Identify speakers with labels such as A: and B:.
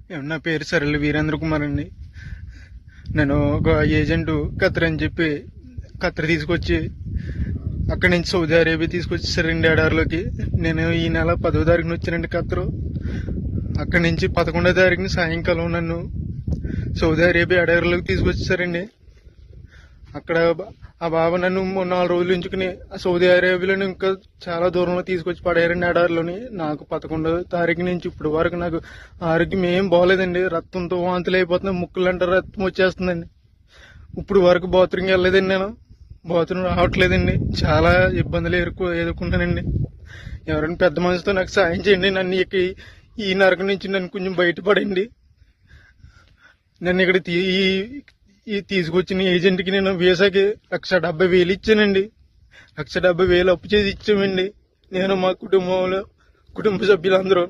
A: నా పేరు సరళ వీరేంద్ర కుమార్ అండి. నేను ఒక ఏజెంట్ ఖత్తర్ అని చెప్పి ఖత్తర్ తీసుకొచ్చి అక్కడి నుంచి సౌదీ అరేబియా తీసుకొచ్చేసారండి ఎడారిలోకి. నేను ఈ నెల 10వ తారీఖున వచ్చానండి ఖత్తరు. అక్కడి నుంచి 11వ తారీఖున సాయంకాలం నన్ను సౌదీ అరేబియా ఎడారిలోకి తీసుకొచ్చేసారండి. అక్కడ ఆ బాబా నన్ను 4 రోజులు ఉంచుకుని సౌదీ అరేబియాలో ఇంకా చాలా దూరంలో తీసుకొచ్చి పడేయారండి ఎడారిలోని. నాకు 11వ తారీఖు నుంచి ఇప్పుడు వరకు నాకు ఆరోగ్యం ఏం బాగోలేదండి. రక్తంతో వాంతులు అయిపోతున్నాయి, ముక్కులంటే రక్తం వచ్చేస్తుందండి. ఇప్పుడు వరకు బాత్రూమ్కి వెళ్ళలేదండి. నేను బాత్రూమ్ రావట్లేదండి. చాలా ఇబ్బందులు ఎదుర్కొంటానండి. ఎవరైనా పెద్ద మనిషితో నాకు సాయం చేయండి. నన్ను ఈ నరకం నుంచి నన్ను కొంచెం బయటపడండి. నన్ను ఇక్కడ తీసుకొచ్చిన ఏజెంట్కి నేను వీసాకి 1,70,000 ఇచ్చానండి. 1,70,000 అప్పు చేసి ఇచ్చామండి. నేను మా కుటుంబ సభ్యులందరూ